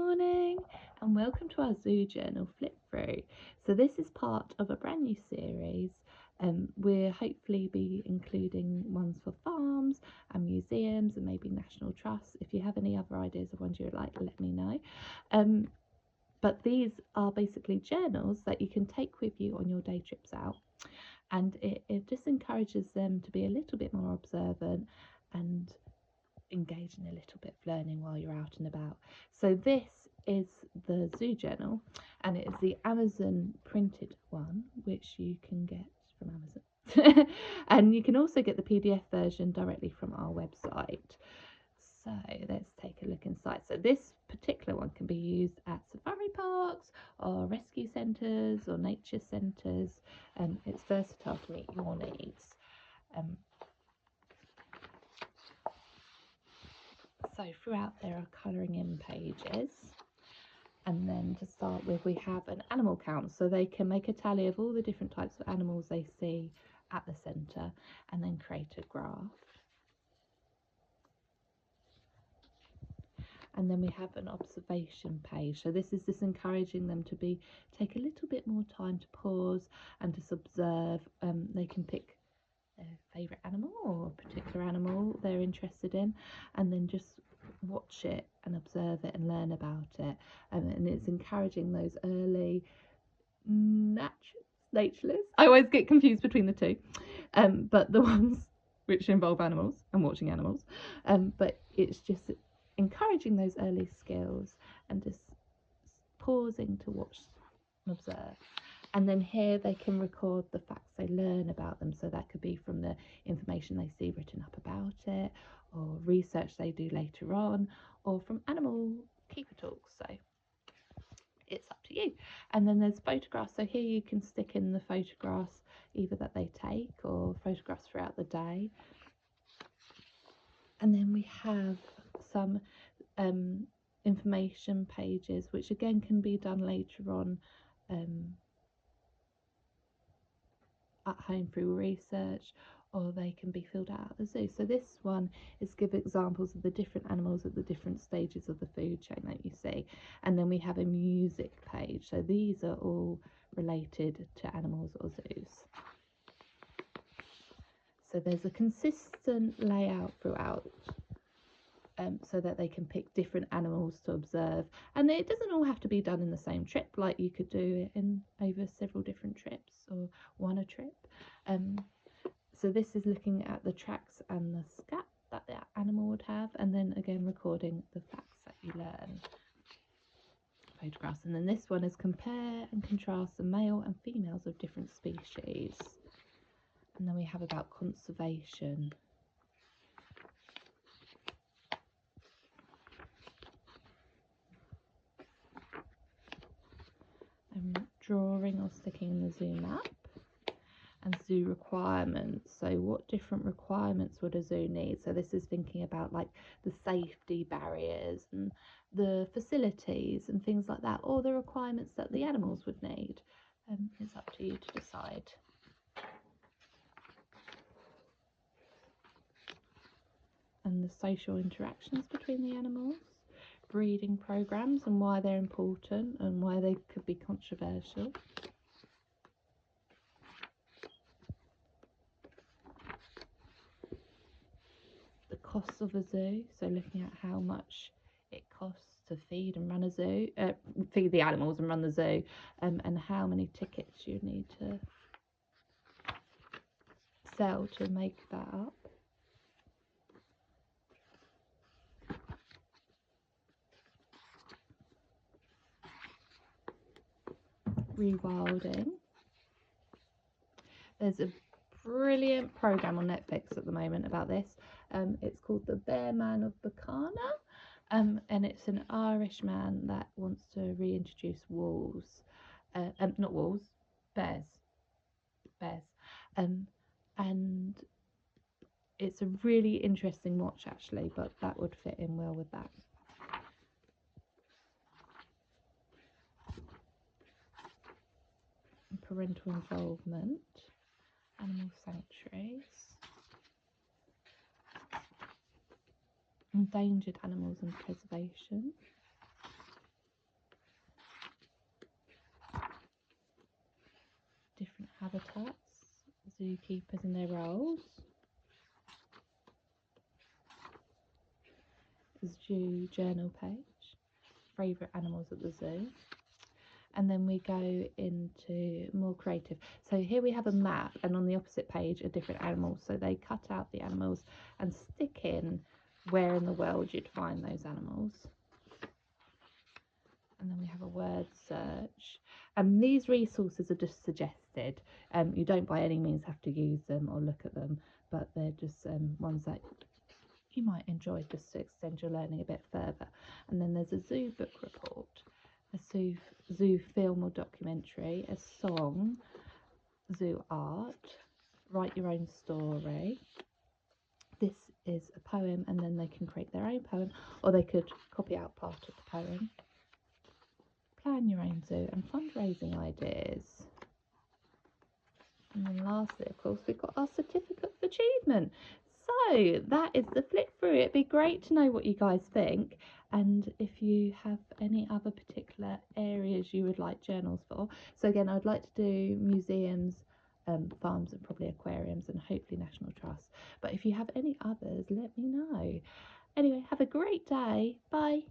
morning and welcome to our Zoo Journal flip through. So this is part of a brand new series. We'll hopefully be including ones for farms and museums and maybe national trusts. If you have any other ideas of ones you would like, let me know. But these are basically journals that you can take with you on your day trips out, and it just encourages them to be a little bit more observant and engage in a little bit of learning while you're out and about. So this is the Zoo Journal, and it is the Amazon printed one, which you can get from Amazon. And you can also get the PDF version directly from our website. So let's take a look inside. So this particular one can be used at safari parks or rescue centres or nature centres. It's versatile to meet your needs. So throughout there are colouring in pages, and then to start with we have an animal count, so they can make a tally of all the different types of animals they see at the centre and then create a graph. And then we have an observation page, so this is just encouraging them to take a little bit more time to pause and just observe. They can pick their favourite animal or a particular animal they're interested in, and then just watch it and observe it and learn about it. And it's encouraging those early naturalists. I always get confused between the two, but the ones which involve animals and watching animals. But it's just encouraging those early skills and just pausing to watch and observe. And then here they can record the facts they learn about them. So that could be from the information they see written up about it, or research they do later on, or from animal keeper talks. So it's up to you. And then there's photographs. So here you can stick in the photographs either that they take or photographs throughout the day. And then we have some information pages, which again can be done later on at home through research, or they can be filled out at the zoo. So this one is give examples of the different animals at the different stages of the food chain that you see. And then we have a music page, so these are all related to animals or zoos. So there's a consistent layout throughout, so that they can pick different animals to observe, and it doesn't all have to be done in the same trip. Like you could do it in over several different trips or one a trip. So this is looking at the tracks and the scat that the animal would have, and then again recording the facts that you learn. Photographs. And then this one is compare and contrast the male and females of different species. And then we have about conservation. Drawing or sticking in the zoo map, and zoo requirements. So what different requirements would a zoo need? So this is thinking about like the safety barriers and the facilities and things like that, or the requirements that the animals would need. It's up to you to decide. And the social interactions between the animals, breeding programs and why they're important and why they could be controversial. The costs of a zoo, so looking at how much it costs to feed and run a zoo, feed the animals and run the zoo, and how many tickets you need to sell to make that up. Rewilding. There's a brilliant program on Netflix at the moment about this. It's called The Bear Man of Bacana, and it's an Irish man that wants to reintroduce bears, and it's a really interesting watch actually, but that would fit in well with that. Parental involvement, animal sanctuaries, endangered animals and preservation, habitats, zookeepers and their roles, zoo journal page, favourite animals at the zoo. And then we go into more creative. So here we have a map, and on the opposite page are different animals. So they cut out the animals and stick in where in the world you'd find those animals. And then we have a word search. And these resources are just suggested. You don't by any means have to use them or look at them, but they're just ones that you might enjoy just to extend your learning a bit further. And then there's a zoo book report, a zoo film or documentary, a song, zoo art, write your own story. This is a poem, and then they can create their own poem, or they could copy out part of the poem. Plan your own zoo and fundraising ideas. And then lastly, of course, we've got our certificate of achievement. So that is the flip through. It'd be great to know what you guys think, and if you have any other particular areas you would like journals for. So again, I'd like to do museums, farms and probably aquariums, and hopefully national trusts. But if you have any others, let me know. Anyway, have a great day. Bye.